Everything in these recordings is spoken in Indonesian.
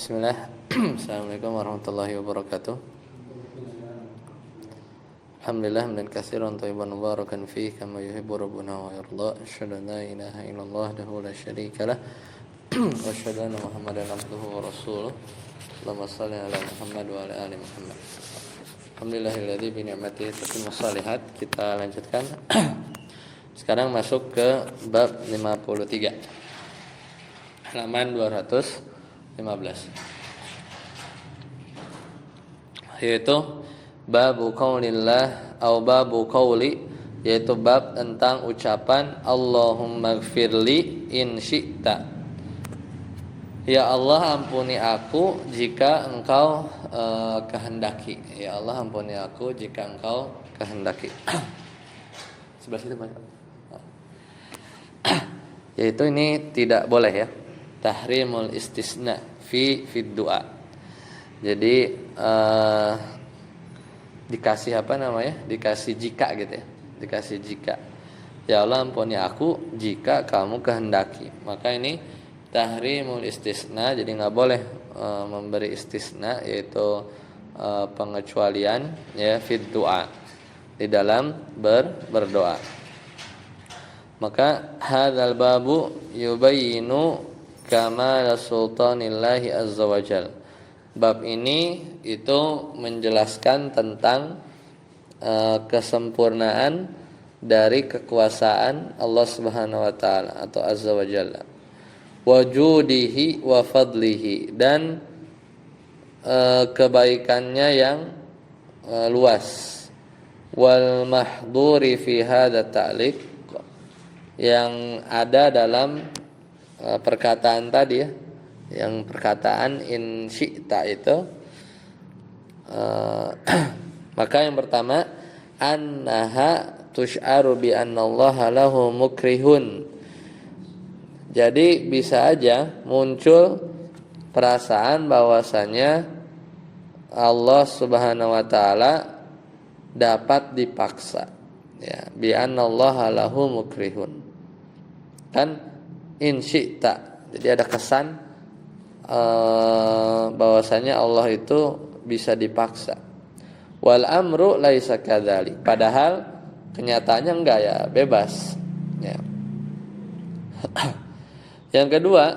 Bismillah. Assalamualaikum warahmatullahi wabarakatuh. Alhamdulillah hamdan katsiran thayyiban mubarakan fihi kama yuhibbu rabbuna wa yarda. Asyhadu an la ilaha illallah wahdahu la syarika lah. Wa asyhadu anna Muhammadan abduhu wa rasuluh. Allahumma shalli ala Muhammad wa ala ali Muhammad. Alhamdulillahilladzi bi ni'matihi tatimmu shalihat. Kita lanjutkan. Sekarang masuk ke bab 53. Halaman 215. Yaitu babu qaulillah atau babu qauli, yaitu bab tentang ucapan Allahumma gfirli in syi'ta. Ya Allah, ampuni aku jika engkau kehendaki. Ya Allah, ampuni aku jika engkau kehendaki. Sebelah situ Pak. Yaitu ini tidak boleh ya. Tahrimul istisna fi du'a. Jadi dikasih apa namanya? Dikasih jika gitu ya. Dikasih jika. Ya Allah, ampuni aku jika kamu kehendaki. Maka ini tahrimul istisna, jadi enggak boleh memberi istisna, yaitu pengecualian ya fi du'a, di dalam berdoa. Maka hadzal babu yubayyinu kamal sultanillahi azza wajal. Bab ini itu menjelaskan tentang kesempurnaan dari kekuasaan Allah Subhanahu wa taala atau azza wajalla. Wajudihi wa fadlihi, dan kebaikannya yang luas. Wal mahduri fi hadza ta'liq, yang ada dalam perkataan tadi ya, yang perkataan in syi'ta itu maka yang pertama, annaha tusy'aru bi annallaha lahu mukrihun. Jadi bisa aja muncul perasaan bahwasanya Allah Subhanahu wa taala dapat dipaksa ya, bi annallaha lahu mukrihun. Kan in syi'ta, jadi ada kesan bahwasanya Allah itu bisa dipaksa. Wal amru laisa kadzalik, padahal kenyataannya enggak ya, bebas ya. Yang kedua,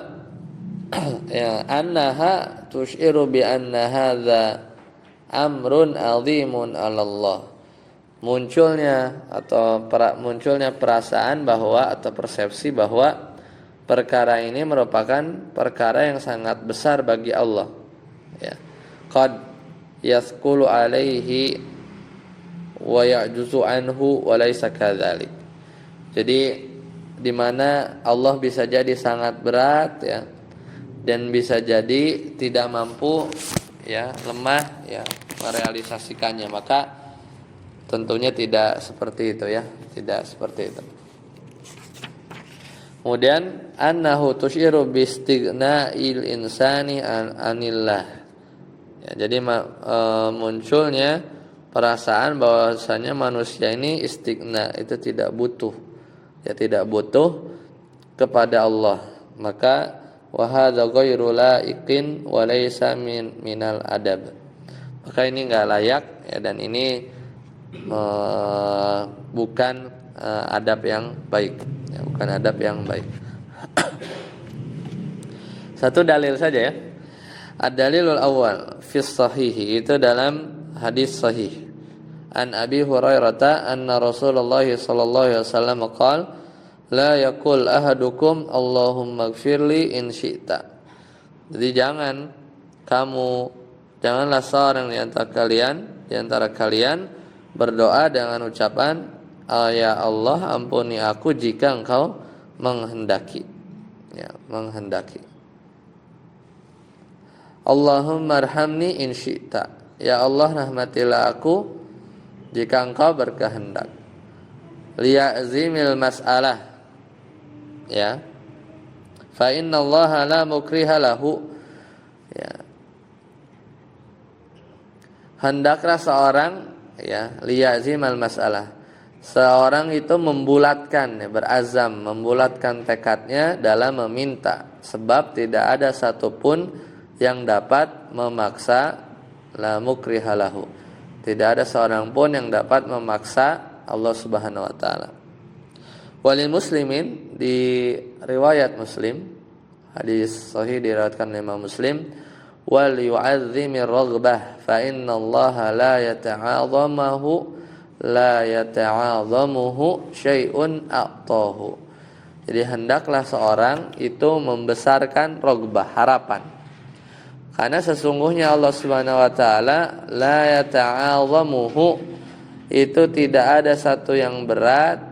ya, annaha tusyiru bi anna hadza amrun 'azimun 'ala Allah. Munculnya perasaan bahwa, atau persepsi bahwa perkara ini merupakan perkara yang sangat besar bagi Allah ya. Qad yasqulu alaihi wa ya'juzu anhu wa laysa kadzalik. Jadi di mana Allah bisa jadi sangat berat ya, dan bisa jadi tidak mampu ya, lemah ya merealisasikannya. Maka tentunya tidak seperti itu ya, tidak seperti itu. Kemudian annahu tusyiru bistighna'il insani anillah. Ya, jadi munculnya perasaan bahwasanya manusia ini istighna, itu tidak butuh. Ya, tidak butuh kepada Allah. Maka wa hadza ghairu laiqin wa laysa minal adab. Maka ini enggak layak ya, dan ini bukan adab yang baik ya, bukan adab yang baik. Satu dalil saja ya. Ad-dalilul awal fi sahih, itu dalam hadis sahih. An Abi Hurairah anna Rasulullah sallallahu alaihi wasallam qala la yaqul ahadukum Allahumma ighfirli in syi'ta. Jadi janganlah seorang di antara kalian berdoa dengan ucapan ya Allah, ampuni aku jika engkau menghendaki ya, menghendaki. Allahumma arhamni in syi'ta, ya Allah rahmatilah aku jika engkau berkehendak. Liya'zimil mas'alah ya, fa inna allaha la mukriha lahu ya. Hendaklah seorang ya, liya'zimal mas'alah, seorang itu membulatkan ya, membulatkan tekadnya dalam meminta, sebab tidak ada satupun yang dapat memaksa, la mukrihalahu. Tidak ada seorang pun yang dapat memaksa Allah Subhanahu wa taala. Walil muslimin, di riwayat Muslim, hadis sahih diriwayatkan oleh Imam Muslim, wal yu'azzimir raghbah fa inna Allah la yata'adhamuhu syai'un a'tahu. Jadi hendaklah seorang itu membesarkan raghbah, harapan. Karena sesungguhnya Allah Subhanahu wa taala la yata'adhamuhu, itu tidak ada satu yang berat,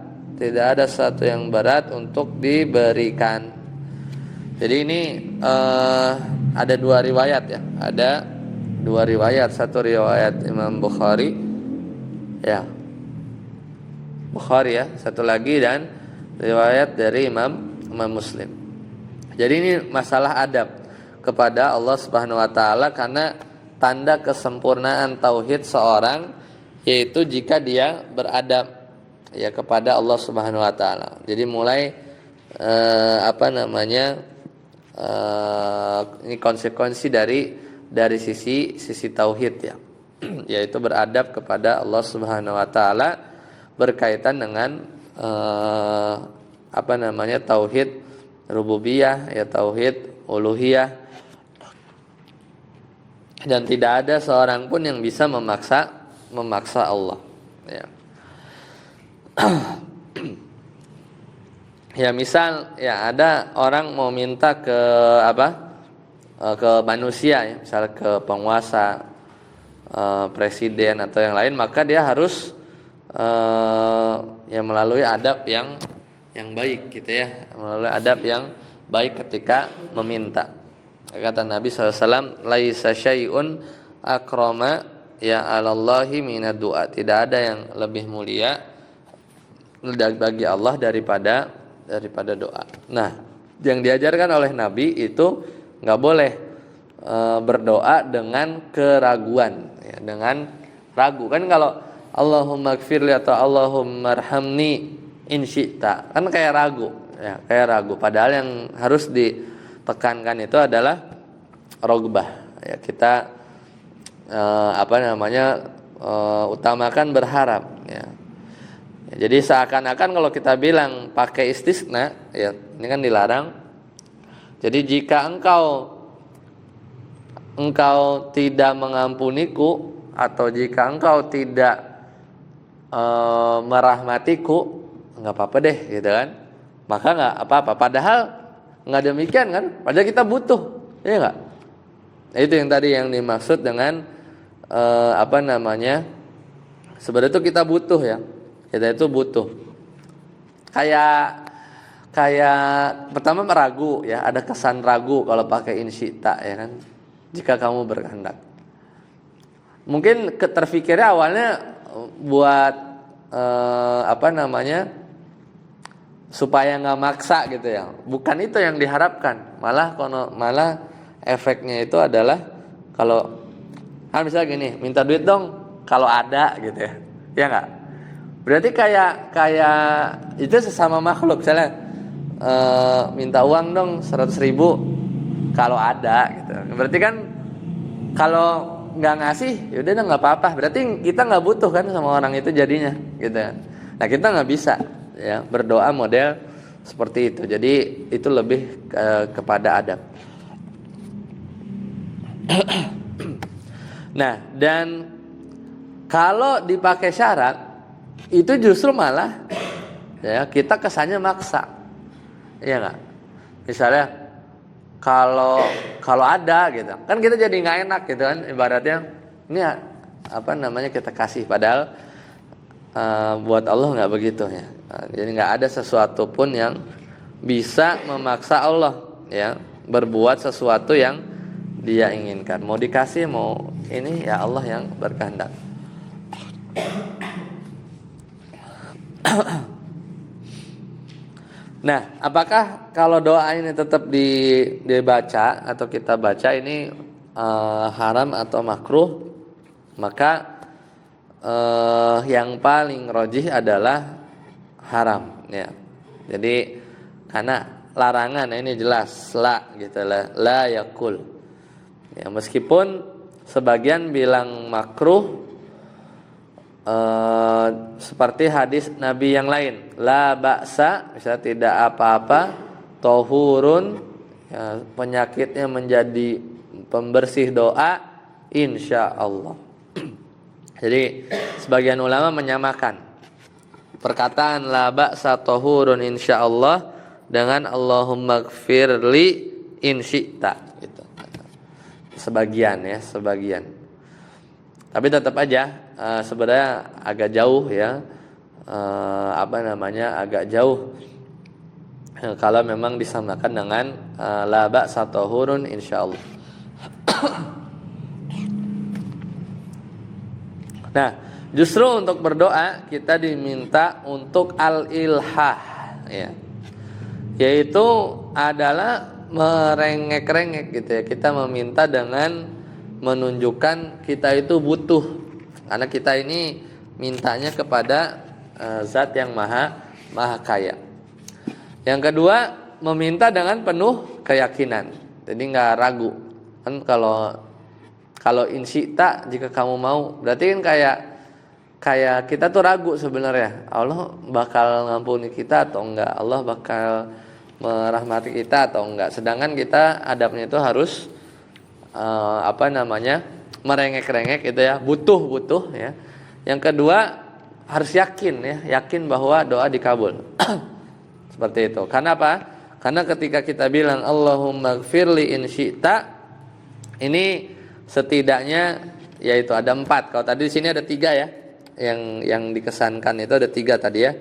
untuk diberikan. Jadi ini ada dua riwayat ya. Ada dua riwayat, satu riwayat Imam Bukhari ya. Bukhari ya, satu lagi dan riwayat dari Imam Muslim. Jadi ini masalah adab kepada Allah Subhanahu wa taala, karena tanda kesempurnaan tauhid seorang yaitu jika dia beradab ya kepada Allah Subhanahu wa taala. Jadi mulai ini konsekuensi dari sisi tauhid ya. Yaitu beradab kepada Allah Subhanahu wa taala berkaitan dengan tauhid rububiyah ya, tauhid uluhiyah. Dan tidak ada seorang pun yang bisa memaksa Allah ya. Ya misal ya ada orang mau minta ke manusia ya, misal ke penguasa, presiden atau yang lain, maka dia harus ya melalui adab yang baik gitu ya, melalui adab yang baik ketika meminta. Kata Nabi SAW, laisa syai'un akrama ya 'alallahi minad du'a. Tidak ada yang lebih mulia bagi Allah daripada doa. Nah, yang diajarkan oleh Nabi itu nggak boleh berdoa dengan keraguan ya, dengan ragu. Kan kalau Allahumma gfirli atau Allahumma arhamni in syi'ta, kan kayak ragu ya, padahal yang harus ditekankan itu adalah rogbah ya, kita utamakan berharap ya. Jadi seakan-akan kalau kita bilang pakai istisna ya, ini kan dilarang. Jadi jika engkau tidak mengampuniku, atau jika engkau tidak merahmatiku, nggak apa-apa deh gitu kan, maka nggak apa-apa. Padahal nggak demikian kan, padahal kita butuh, ya nggak? Itu yang tadi yang dimaksud dengan sebenarnya itu kita butuh ya, kita itu butuh. Kayak pertama meragu ya, ada kesan ragu kalau pakai insyita ya kan, jika kamu berkehendak. Mungkin terfikirnya awalnya buat supaya nggak maksa gitu ya, bukan itu yang diharapkan. Malah efeknya itu adalah kalau misalnya gini, minta duit dong kalau ada gitu ya, ya nggak? Berarti kayak itu sesama makhluk, misalnya minta uang dong 100.000 kalau ada gitu. Berarti kan kalau nggak ngasih, yaudah nggak apa-apa. Berarti kita nggak butuh kan sama orang itu jadinya, gitu kan. Nah kita nggak bisa ya berdoa model seperti itu. Jadi itu lebih kepada adab. Nah, dan kalau dipakai syarat itu justru malah ya kita kesannya maksa, ya nggak? Misalnya kalau ada gitu, kan kita jadi nggak enak gitu kan, ibaratnya ini kita kasih, padahal buat Allah nggak begitu ya. Jadi nggak ada sesuatu pun yang bisa memaksa Allah ya berbuat sesuatu yang Dia inginkan. Mau dikasih mau ini ya Allah yang berkehendak. Nah, apakah kalau doa ini tetap dibaca atau kita baca ini haram atau makruh? Maka yang paling rajih adalah haram ya. Jadi karena larangan ini jelas la gitu, la yakul. Ya, meskipun sebagian bilang makruh, seperti hadis Nabi yang lain, la ba'sa, misalnya tidak apa-apa, tohurun, ya, penyakitnya menjadi pembersih doa, insya Allah. Jadi sebagian ulama menyamakan perkataan la ba'sa tohurun insya Allah dengan Allahumma gfirli in syi'ta gitu. Sebagian ya, sebagian. Tapi tetap aja sebenarnya agak jauh ya, agak jauh kalau memang disamakan dengan la ba'sa tahurun insyaallah. Nah, justru untuk berdoa kita diminta untuk al-ilhah ya. Yaitu adalah merengek-rengek gitu ya. Kita meminta dengan menunjukkan kita itu butuh, karena kita ini mintanya kepada zat yang maha kaya. Yang kedua, meminta dengan penuh keyakinan, jadi nggak ragu kan. Kalau insyita, jika kamu mau, berarti kan kayak kita tuh ragu sebenarnya, Allah bakal ngampuni kita atau enggak, Allah bakal merahmati kita atau enggak. Sedangkan kita adabnya itu harus merengek-rengek gitu ya, butuh ya. Yang kedua harus yakin bahwa doa dikabul. Seperti itu. Karena apa? Karena ketika kita bilang Allahumma gfirli in syi'ta, ini setidaknya yaitu ada 4. Kalau tadi di sini ada 3 ya. Yang dikesankan itu ada 3 tadi ya.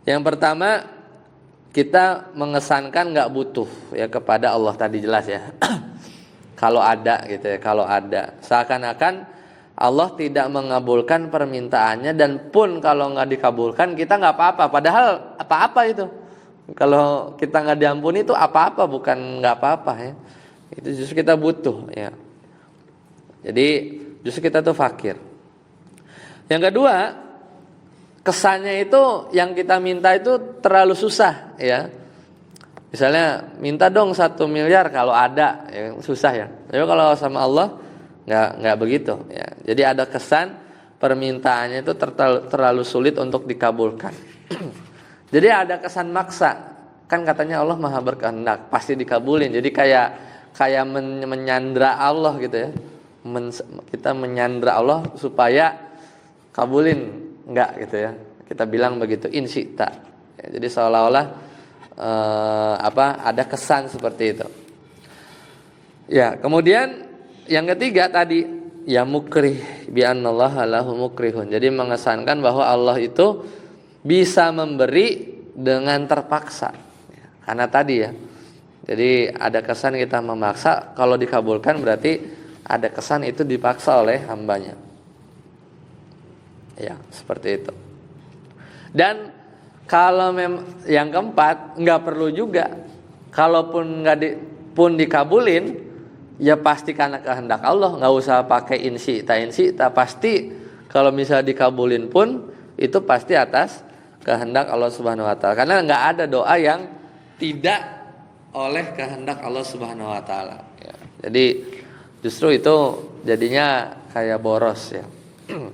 Yang pertama, kita mengesankan nggak butuh ya kepada Allah, tadi jelas ya. Kalau ada gitu ya, kalau ada, seakan-akan Allah tidak mengabulkan permintaannya, dan pun kalau nggak dikabulkan kita nggak apa-apa. Padahal apa-apa itu, kalau kita nggak diampuni itu apa-apa, bukan nggak apa-apa ya. Itu justru kita butuh ya. Jadi justru kita tuh fakir. Yang kedua, kesannya itu yang kita minta itu terlalu susah ya. Misalnya minta dong 1 miliar kalau ada, ya, susah ya. Tapi kalau sama Allah nggak begitu ya. Jadi ada kesan permintaannya itu terlalu sulit untuk dikabulkan. Jadi ada kesan maksa. Kan katanya Allah Maha berkehendak, pasti dikabulin. Jadi kayak menyandra Allah gitu ya. Kita menyandra Allah supaya kabulin, enggak gitu ya. Kita bilang begitu, in syi'ta. Ya, jadi seolah-olah ada kesan seperti itu. Ya, kemudian yang ketiga tadi, ya mukrih bi annallaha lahu mukrihun. Jadi mengesankan bahwa Allah itu bisa memberi dengan terpaksa. Ya, karena tadi ya. Jadi ada kesan kita memaksa, kalau dikabulkan berarti ada kesan itu dipaksa oleh hambanya. Ya, seperti itu. Dan kalau yang keempat, nggak perlu juga. Kalaupun pun dikabulin, ya pasti karena kehendak Allah. Nggak usah pakai in syi'ta. Pasti kalau misalnya dikabulin pun itu pasti atas kehendak Allah Subhanahu Wa Taala. Karena nggak ada doa yang tidak oleh kehendak Allah Subhanahu Wa Taala. Ya. Jadi justru itu jadinya kayak boros ya.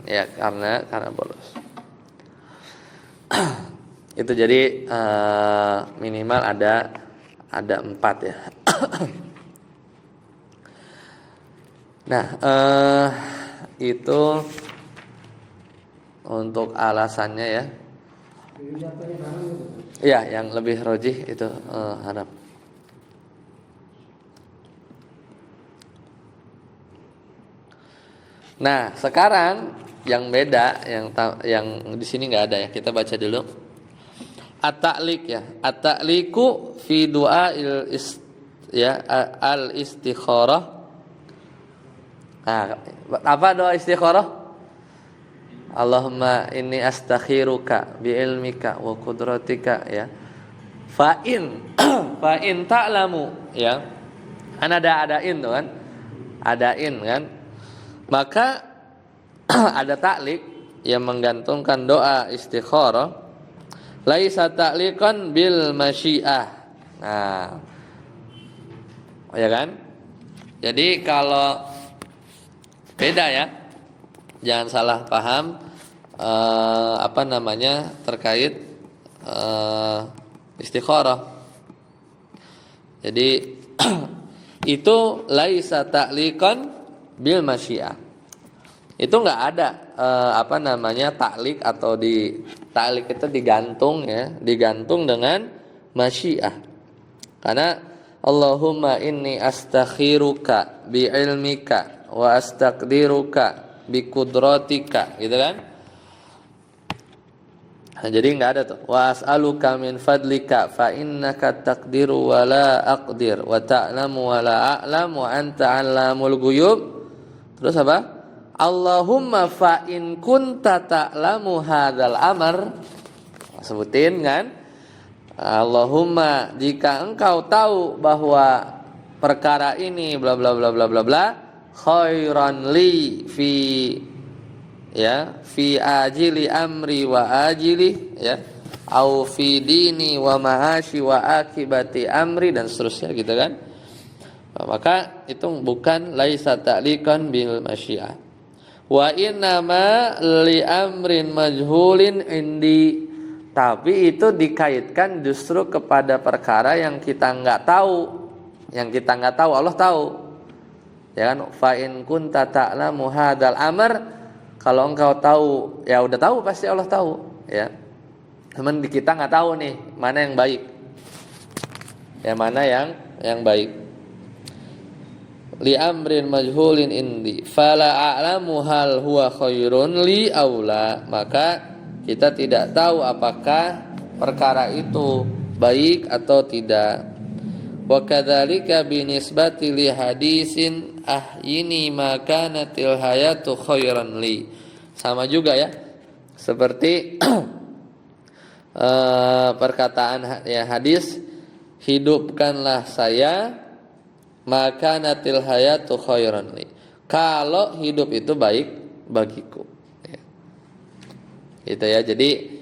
Ya karena boros. Itu jadi minimal ada 4 ya. Nah itu untuk alasannya ya. Ya yang lebih rojih itu harap. Nah sekarang yang beda, yang di sini nggak ada ya, kita baca dulu. At-ta'liq ya. At-ta'liqu fi du'ail al-istikharah. Nah, apa doa istikharah? Allahumma inni astakhiruka bi ilmika wa qudratika ya. Fa in ta'lamu ya. Kan adain tuh kan. Adain kan. Maka ada ta'liq yang menggantungkan doa istikharah. Laisa ta'liqan bil masyiah. Nah. Ya kan? Jadi kalau beda ya, jangan salah paham terkait istikharah. Jadi itu laisa ta'liqan bil masyiah. Itu enggak ada taklik atau taklik itu digantung ya, digantung dengan masyiah. Karena Allahumma inni astakhiruka bi ilmika wa astaqdiruka bi qudratika, gitu kan? Nah, jadi enggak ada tuh. Wa as'aluka min fadlika fa innaka taqdiru wa la aqdir wa ta'lamu wa la a'lam wa anta 'allamul ghuyub. Terus apa? Allahumma fa in kunta ta'lamu hadzal amr. Sebutin kan? Allahumma, jika engkau tahu bahwa perkara ini bla bla bla bla bla bla khairan li fi ajili amri wa ajili ya, au fi dini wa ma'ashi wa akibati amri, dan seterusnya gitu kan. Maka itu bukan laisa ta'liqan bil masyiah. Wa innama li amrin majhulin indi, tapi itu dikaitkan justru kepada perkara yang kita enggak tahu. Yang kita enggak tahu Allah tahu. Ya kan, fa in kunta ta'lamu hadzal amr, kalau engkau tahu, ya udah tahu pasti Allah tahu, ya. Cuman kita enggak tahu nih mana yang baik. Ya mana yang baik. Li amrin majhulin indi fala a'lamu hal huwa khairun li aula, maka kita tidak tahu apakah perkara itu baik atau tidak. Wa kadzalika binisbati li hadisin ahyini makanatil hayatu khairan li. Sama juga ya, seperti perkataan ya hadis, hidupkanlah saya makanatil hayatu khairan li, kalau hidup itu baik bagiku. Gitu ya. Jadi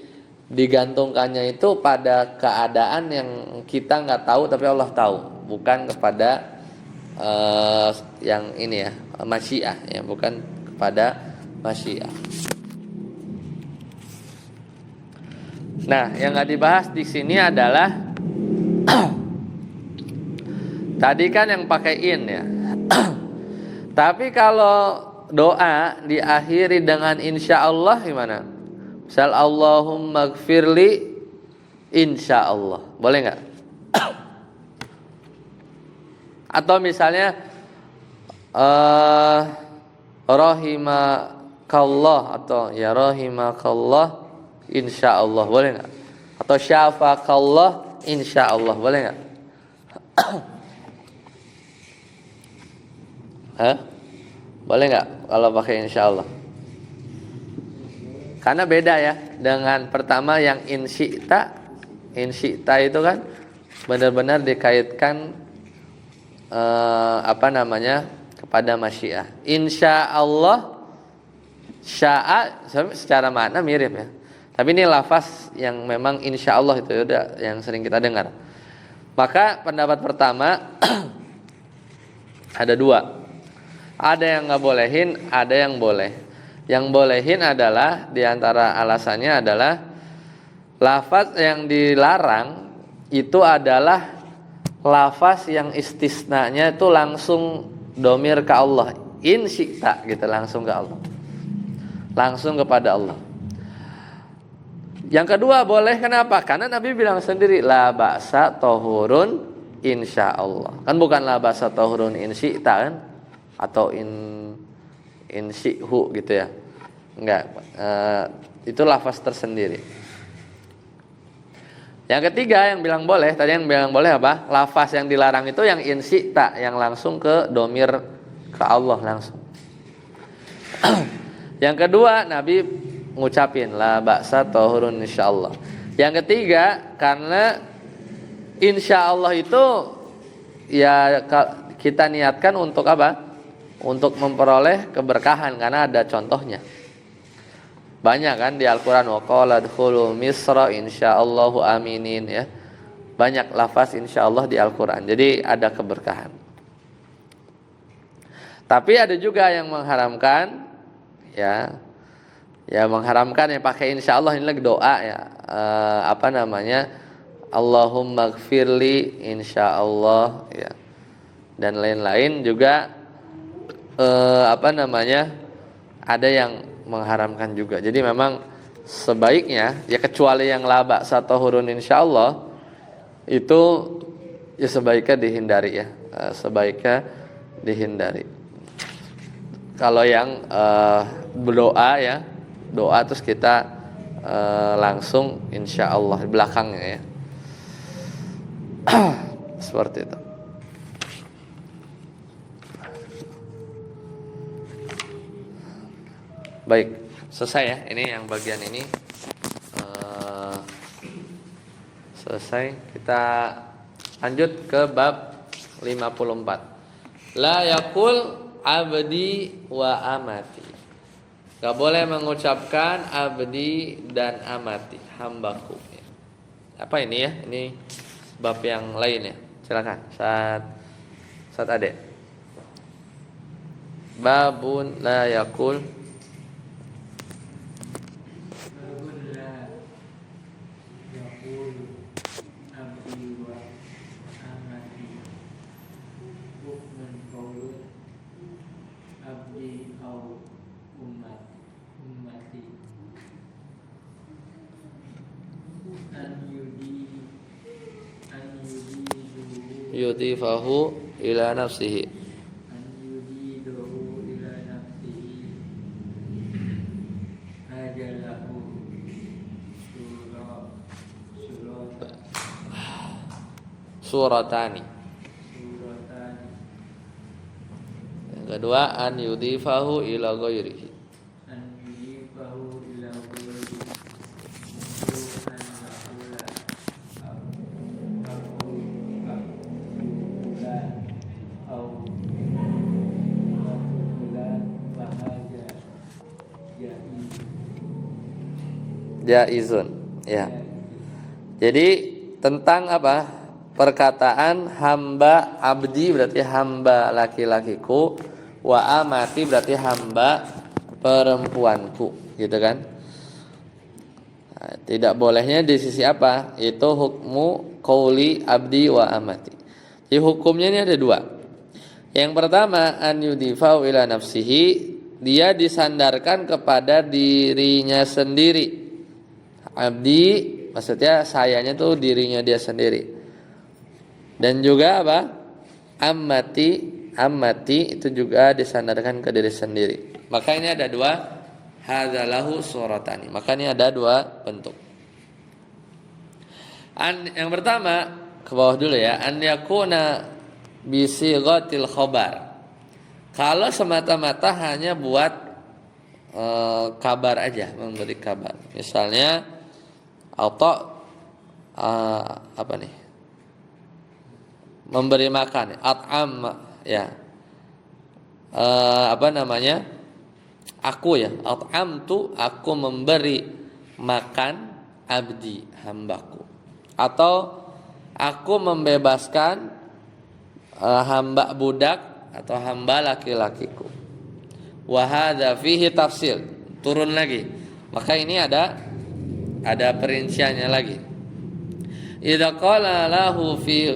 digantungkannya itu pada keadaan yang kita nggak tahu tapi Allah tahu, bukan kepada yang ini ya, masyiah ya, bukan kepada masyiah. Nah, yang nggak dibahas di sini adalah tadi kan yang pakai in ya. Tapi kalau doa diakhiri dengan insyaallah gimana? Misal Allahumma gfirli insyaallah, boleh nggak? Atau misalnya rahimakallah atau ya rahimakallah insyaallah, boleh nggak? Atau syafakallah insyaallah, boleh nggak? Boleh nggak kalau pakai insyaallah? Karena beda ya dengan pertama yang insyita itu kan benar-benar dikaitkan kepada masyiah. Insyaallah, sya'a secara makna mirip ya. Tapi ini lafaz yang memang insyaallah itu udah yang sering kita dengar. Maka pendapat pertama ada dua. Ada yang nggak bolehin, ada yang boleh. Yang bolehin adalah, diantara alasannya adalah lafaz yang dilarang itu adalah lafaz yang istisnanya itu langsung domir ke Allah, in syi'ta gitu, langsung ke Allah, langsung kepada Allah. Yang kedua boleh, kenapa? Karena Nabi bilang sendiri la ba'sa tahurun insyaallah. Kan bukan la ba'sa tahurun in syi'ta kan, atau in syi'hu gitu ya. Enggak, itu lafaz tersendiri. Yang ketiga yang bilang boleh, tadi yang bilang boleh apa? Lafaz yang dilarang itu yang in syi'ta, yang langsung ke domir ke Allah langsung. Yang kedua Nabi ngucapin la ba'sa tahurun insyaallah. Yang ketiga karena insyaallah itu ya kita niatkan untuk apa? Untuk memperoleh keberkahan, karena ada contohnya. Banyak kan di Al-Qur'an, wa qala dkhulu misra insyaallahu aminin ya. Banyak lafaz insyaallah di Al-Qur'an. Jadi ada keberkahan. Tapi ada juga yang mengharamkan, ya, mengharamkan yang pakai insya Allah, ini lagi doa ya, Allahumma gfirli insya Allah, ya, dan lain-lain juga, ada yang mengharamkan juga. Jadi memang sebaiknya ya, kecuali yang laba satu hurun insya Allah itu ya sebaiknya dihindari ya, sebaiknya dihindari. Kalau yang berdoa ya, doa terus kita langsung insya Allah di belakangnya ya. Seperti itu. Baik, selesai ya. Ini yang bagian ini selesai. Kita lanjut ke bab 54. La yakul abdi wa amati. Gak boleh mengucapkan abdi dan amati, hambaku. Apa ini ya? Ini bab yang lain ya. Silakan. Saat Ade. Babun la yakul yudhifahu ila nafsihi. Suratani. Yang kedua, an yudhifahu ila ghairihi. Jaizun, ya. Jadi tentang apa? Perkataan hamba abdi berarti hamba laki-lakiku, wa amati berarti hamba perempuanku, gitu kan? Nah, tidak bolehnya di sisi apa? Itu hukmu qauli abdi wa amati. Jadi hukumnya ini ada dua. Yang pertama, an yudhifau ila nafsihi, dia disandarkan kepada dirinya sendiri. Abdi maksudnya sayanya tuh dirinya dia sendiri. Dan juga apa? Ammati itu juga disandarkan ke diri sendiri. Maka ini ada dua, hadzalahu suratani. Maka ini ada dua bentuk. Yang pertama, ke bawah dulu ya, an yakuna bi sighatil khabar. Kalau semata-mata hanya buat kabar aja, memberi kabar. Misalnya atau memberi makan, at'am ya, aku ya, at'am tu aku memberi makan abdi, hambaku, atau aku membebaskan hamba budak atau hamba laki-lakiku. Wa hadza fihi tafsil, turun lagi. Maka ini ada perinciannya lagi. Idza qala lahu fi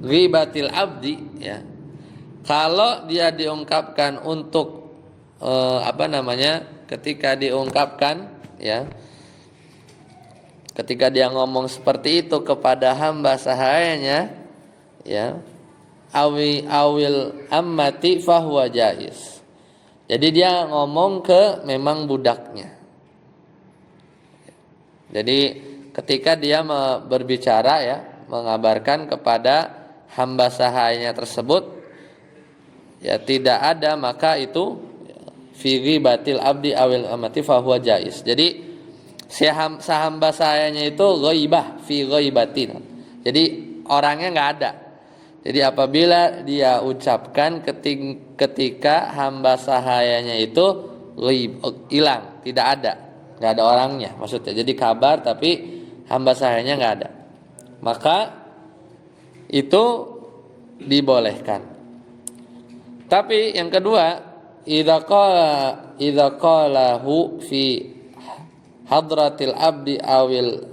ghibatil abdi, ya. Kalau dia diungkapkan untuk ketika diungkapkan, ya. Ketika dia ngomong seperti itu kepada hamba sahayanya, ya. Awil ammati fahuwa jaiz. Jadi dia ngomong ke memang budaknya. Jadi ketika dia berbicara ya, mengabarkan kepada hamba sahayanya tersebut, ya tidak ada, maka itu fi ghibatil abdi awil amati fahuwa jaiz. Jadi hamba sahayanya itu ghaibah fi ghaibatin. Jadi orangnya enggak ada. Jadi apabila dia ucapkan ketika hamba sahayanya itu hilang, tidak ada, nggak ada orangnya, maksudnya. Jadi kabar tapi hamba sahayanya nggak ada. Maka itu dibolehkan. Tapi yang kedua, idza qalahu fi hadratil abdi awil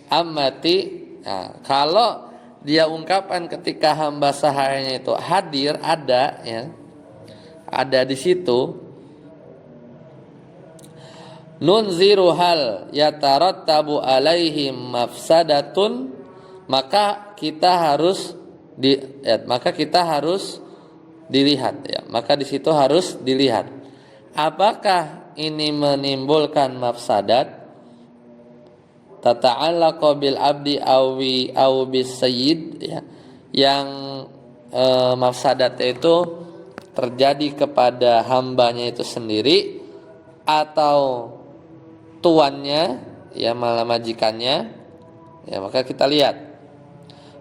ammati. Nah, kalau dia ungkapkan ketika hamba sahayanya itu hadir, ada ya, ada di situ, nunziru hal yatarattabu alaihim mafsadatun, maka kita harus dilihat ya, maka di situ harus dilihat apakah ini menimbulkan mafsadat tata'allaqu bil abdi aw bis sayyid ya, yang mafsadatnya itu terjadi kepada hambanya itu sendiri atau tuannya ya, malah majikannya ya, maka kita lihat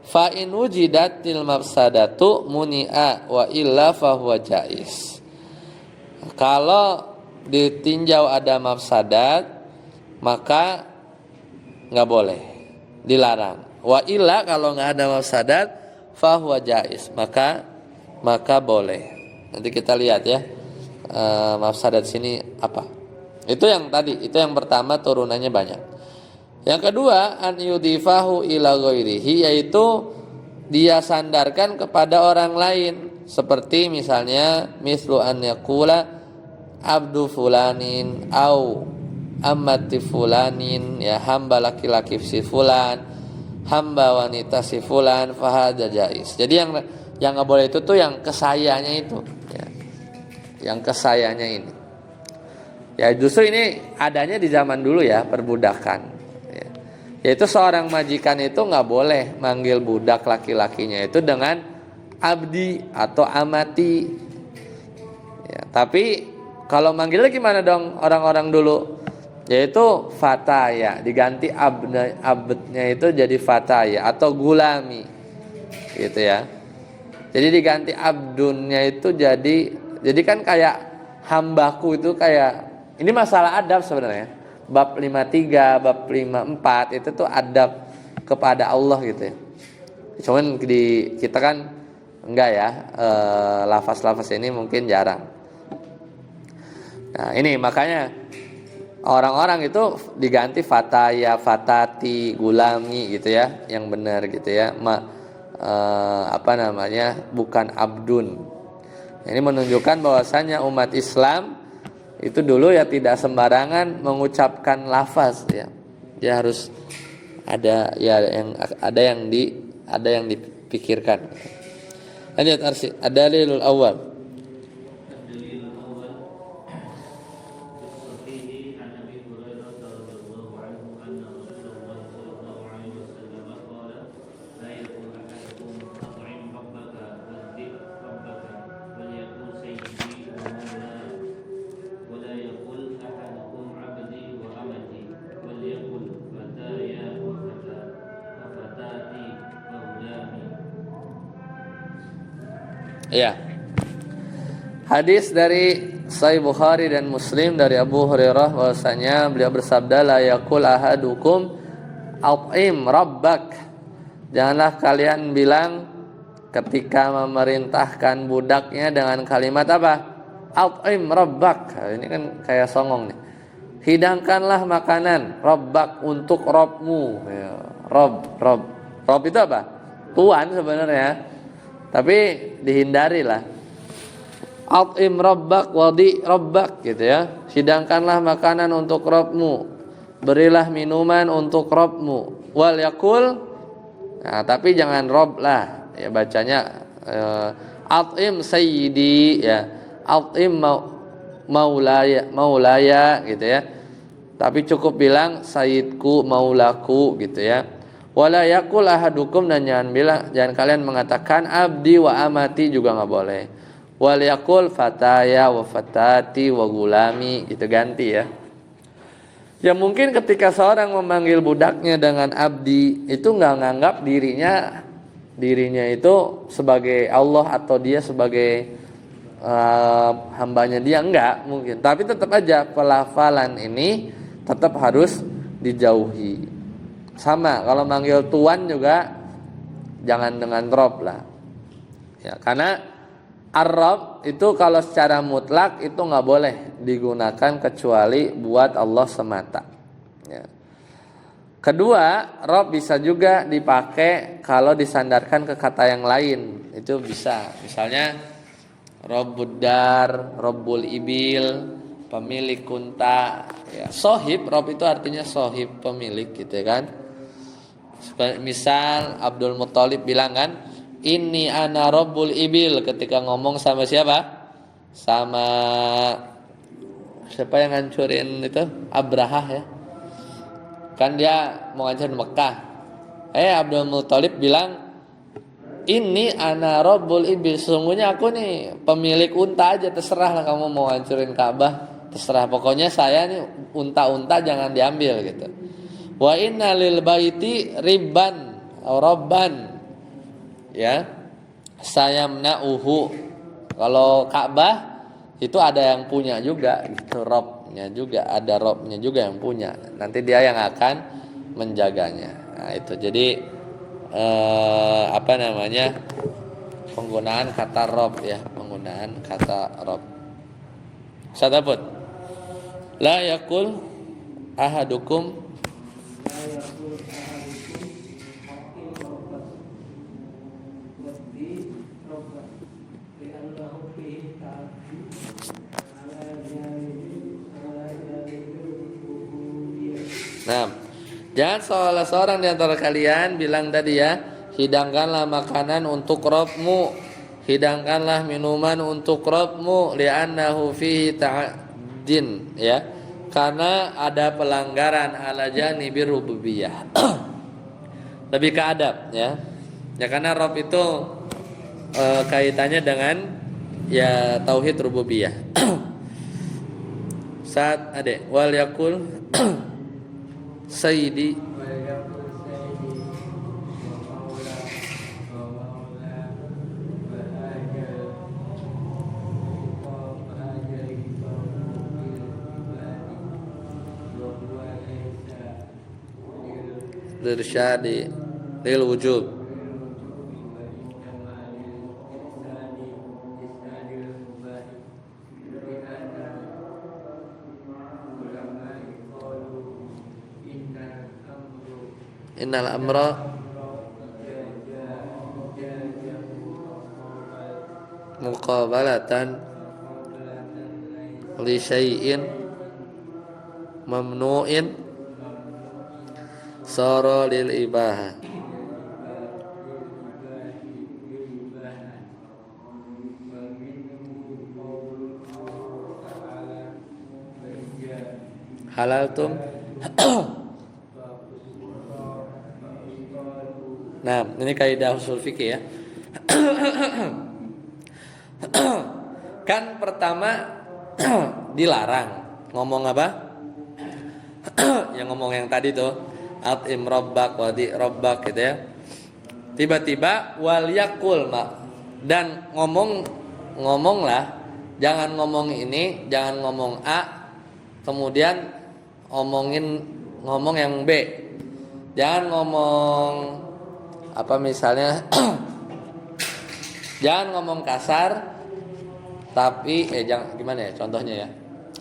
fa in wujidatil mafsadatu muni'a wa illa fahuwa jaiz. Kalau ditinjau ada mafsadat maka nggak boleh, dilarang. Wa illa, kalau nggak ada mafsadat fahuwa jaiz, maka boleh. Nanti kita lihat ya, mafsadat sini apa. Itu yang tadi, itu yang pertama, turunannya banyak. Yang kedua, an yudifahu ila ghairihi, yaitu dia sandarkan kepada orang lain, seperti misalnya mislu an yaqula abdu fulanin au ammati fulanin ya, hamba laki-laki si fulan, hamba wanita si fulan, fahadza jaiz. Jadi yang nggak boleh itu tuh yang kesayanya itu ya, yang kesayanya ini ya, justru ini adanya di zaman dulu ya, perbudakan ya. Yaitu seorang majikan itu nggak boleh manggil budak laki-lakinya itu dengan abdi atau amati ya. Tapi kalau manggilnya gimana dong orang-orang dulu? Yaitu fataya, diganti abdnya itu jadi fataya atau gulami gitu ya. Jadi diganti abdunnya itu jadi kan kayak hambaku itu, kayak ini masalah adab sebenarnya. Bab 53, bab 54 itu tuh adab kepada Allah gitu ya. Cuman di kita kan enggak ya, lafaz-lafaz ini mungkin jarang. Nah, ini makanya orang-orang itu diganti fataya, fatati, gulami gitu ya, yang benar gitu ya. Bukan abdun. Ini menunjukkan bahwasanya umat Islam itu dulu ya tidak sembarangan mengucapkan lafaz ya. Dia harus ada ya, ada yang dipikirkan. Lanjut arsi, ad-dalilul awal. Ya. Hadis dari Sahih Bukhari dan Muslim dari Abu Hurairah bahwasanya beliau bersabda, la yaqul ahadukum at'im rabbak. Janganlah kalian bilang ketika memerintahkan budaknya dengan kalimat apa? At'im rabbak. Ini kan kayak songong nih. Hidangkanlah makanan rabbak untuk Rabbmu ya. Rabb itu apa? Tuan sebenarnya. Tapi dihindarilah. At'im rabbak wadi rabbak gitu ya. Hidangkanlah makanan untuk Rabbmu, berilah minuman untuk Rabbmu. Wal yakul, nah, tapi jangan Rabb lah ya, bacanya at'im sayyidi ya. At'im maulaya gitu ya. Tapi cukup bilang sayyidku, maulaku gitu ya. Wala yakul ahadukum, dan jangan kalian mengatakan abdi wa amati, juga enggak boleh. Wal yakul fataya wa fatati wa gulami, gitu ganti ya. Ya mungkin ketika seorang memanggil budaknya dengan abdi itu enggak nganggap dirinya itu sebagai Allah atau dia sebagai hambanya dia, enggak mungkin. Tapi tetap aja pelafalan ini tetap harus dijauhi. Sama kalau manggil tuan juga jangan dengan rob lah. Ya, karena ar-rob itu kalau secara mutlak itu nggak boleh digunakan kecuali buat Allah semata. Ya. Kedua, rob bisa juga dipakai kalau disandarkan ke kata yang lain, itu bisa. Misalnya robbud dar, robbul ibil, pemilik unta. Ya, sohib, rob itu artinya sohib, pemilik gitu kan. Misal Abdul Muthalib bilang kan, ini ana robbul ibil ketika ngomong sama siapa? Sama siapa yang ngancurin itu? Abrahah ya. Kan dia mau ngancurin Mekah. Abdul Muthalib bilang, ini ana robbul ibil, sesungguhnya aku nih pemilik unta aja, terserah lah kamu mau ngancurin Ka'bah, terserah, pokoknya saya nih unta-unta jangan diambil gitu. Wa inna lil baiti ribban atau robban, ya, sayamna'uhu. Kalau Ka'bah itu ada yang punya juga, itu robnya juga, ada robnya juga yang punya. Nanti dia yang akan menjaganya. Nah itu jadi penggunaan kata rob ya, penggunaan kata rob. Sadaput. La yakul ahadukum Nah, jangan salah seorang di antara kalian bilang tadi ya, hidangkanlah makanan untuk Rabbmu, hidangkanlah minuman untuk Rabbmu, li'annahu fihi ta'din, ya, karena ada pelanggaran ala janibir rububiyah. Lebih ke adab ya. Ya karena Rabb itu kaitannya dengan ya tauhid rububiyah. Saat adek wal yakul Sayyidi lirsyadi lil wujub. Innal amra muqabalatan li syai'in mamnu'in sara lil ibahah. Halaltum. Nah, ini kaidah usul fikih ya. Kan pertama dilarang ngomong apa? Yang ngomong yang tadi tuh, at'im rabbak wadi rabbak gitu ya. Tiba-tiba wal yakul mak, dan ngomonglah, jangan ngomong ini, jangan ngomong A, kemudian ngomong yang B. Jangan ngomong apa misalnya jangan ngomong kasar tapi jangan gimana ya contohnya ya.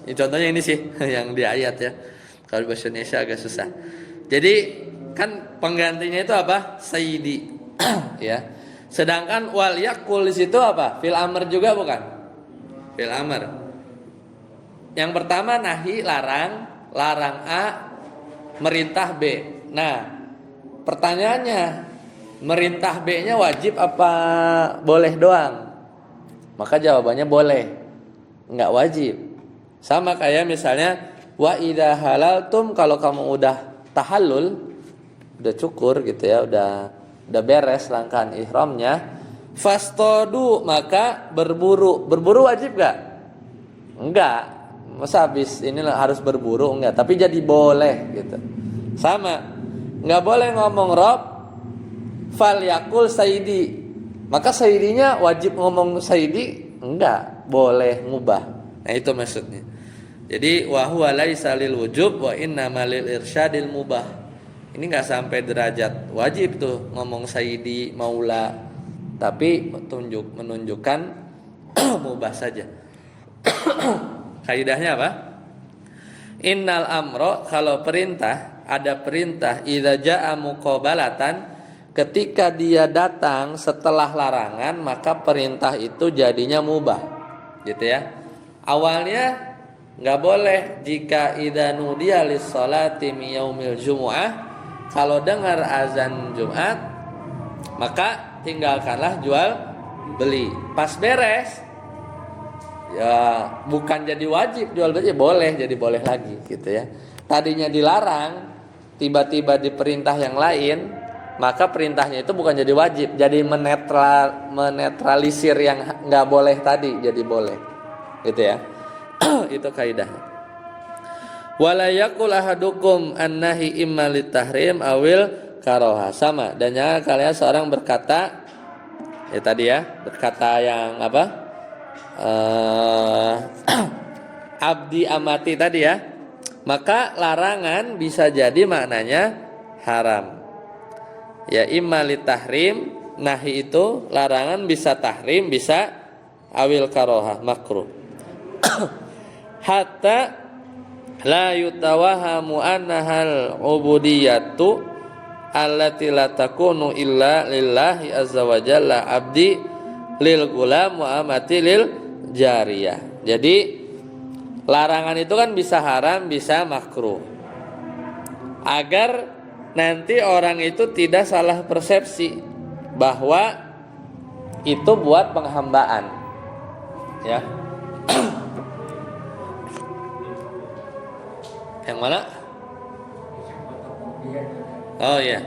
Ini contohnya ini sih yang di ayat ya. Kalau bahasa Indonesia agak susah. Jadi kan penggantinya itu apa? Sayyidi. Ya. Sedangkan wal yakul di situ apa? Fil amr juga bukan? Fil amr. Yang pertama nahi larang A, merintah B. Nah, pertanyaannya, merintah B-nya wajib apa boleh doang? Maka jawabannya boleh, enggak wajib. Sama kayak misalnya wa idza halaltum, kalau kamu udah tahallul, udah cukur gitu ya, udah beres rangkaian ihramnya, fastodu, maka berburu. Berburu wajib enggak? Enggak. Masa habis ini harus berburu? Enggak, tapi jadi boleh gitu. Sama, enggak boleh ngomong Rob fal yakul sayyidi, maka sayyidinya wajib ngomong sayyidi? Enggak, boleh ngubah. Nah itu maksudnya. Jadi wa huwa laisa lil wujub wa innama lil irsyadil mubah. Ini nggak sampai derajat wajib tuh ngomong sayyidi maula, tapi menunjukkan mubah saja. Kaidahnya apa? Innal amro, kalau perintah, ada perintah idza jaa muqabalatan, ketika dia datang setelah larangan maka perintah itu jadinya mubah, gitu ya. Awalnya nggak boleh jika idza nudiya lis-sholati mi yaumil jumu'ah, kalau dengar azan Jumat maka tinggalkanlah jual beli. Pas beres ya bukan jadi wajib jual beli, boleh jadi boleh lagi, gitu ya. Tadinya dilarang, tiba-tiba diperintah yang lain, maka perintahnya itu bukan jadi wajib, jadi menetralisir yang nggak boleh tadi jadi boleh, gitu ya. Itu kaidahnya. Wala yaqul ahadukum annahi imma litahrim awil karoha, sama, dan jangan kalian seorang berkata ya tadi ya, berkata yang apa, abdi amati tadi ya, maka larangan bisa jadi maknanya haram ya. Imma litahrim, nahi itu larangan bisa tahrim, bisa awil karoha makruh. Hatta la yutawahamu annahal ubudiyatu allati la takunu illa lillahi azza wa jalla abdi lil gulam wa amati lil jariyah. Jadi larangan itu kan bisa haram, bisa makruh, agar nanti orang itu tidak salah persepsi bahwa itu buat penghambaan, ya. Yang mana? Oh iya.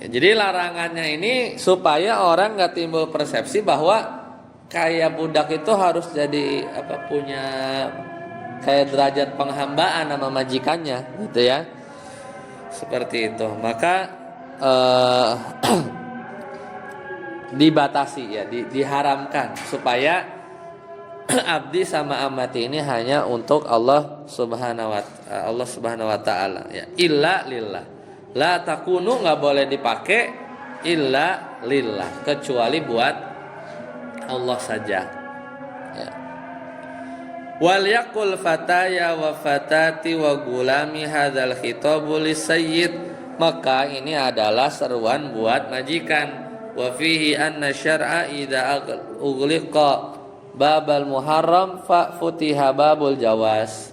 Ya, jadi larangannya ini supaya orang nggak timbul persepsi bahwa kayak budak itu harus jadi apa, punya kayak derajat penghambaan sama majikannya, gitu ya. Seperti itu. Maka dibatasi ya, diharamkan supaya abdi sama amati ini hanya untuk Allah Subhanahu wa taala ya. Illa lillah. La takunu, nggak boleh dipakai illa lillah, kecuali buat Allah saja. Ya. Wal yaqul fataya wa fatati wa gulami hadzal khitabu lisayyid, maka ini adalah seruan buat majikan. Wa fihi anna syar'a idza ughliqa babal muharram fa futiha babul jawaz.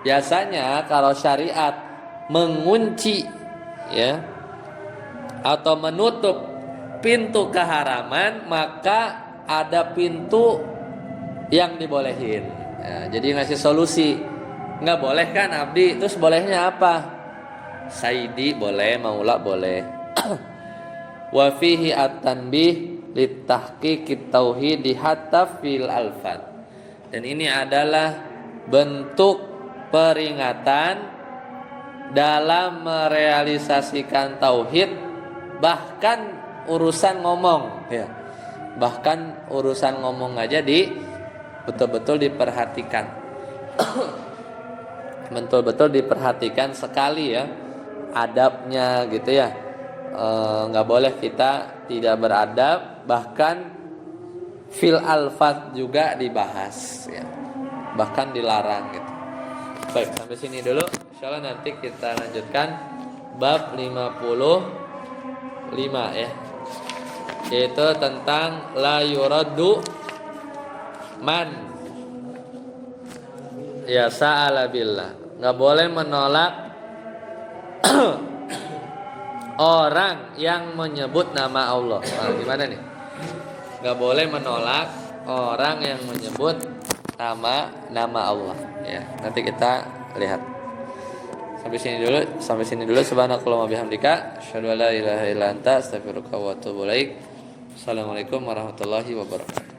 Biasanya kalau syariat mengunci ya atau menutup pintu keharaman, maka ada pintu yang dibolehin ya. Jadi ngasih solusi, nggak boleh kan abdi, terus bolehnya apa? Sayyidi boleh, maula boleh. Wa fihi at-tanbih litahqiqit tauhid hatta fil alfat, dan ini adalah bentuk peringatan dalam merealisasikan tauhid, bahkan urusan ngomong ya, bahkan urusan ngomong aja betul-betul diperhatikan. Betul-betul diperhatikan sekali ya adabnya, gitu ya. Nggak boleh kita tidak beradab, bahkan fil alfat juga dibahas ya, bahkan dilarang gitu. Baik, sampai sini dulu. Insyaallah nanti kita lanjutkan bab 55 ya, yaitu tentang la yuraddu man ya sa'ala billah. Nggak boleh menolak orang yang menyebut nama Allah. Nah, gimana nih? Gak boleh menolak orang yang menyebut nama Allah. Ya, nanti kita lihat. Sampai sini dulu. Subhanakallahumma bihamdika, asyhadu an la ilaha illa anta, astaghfiruka wa atubu ilaik. Assalamualaikum warahmatullahi wabarakatuh.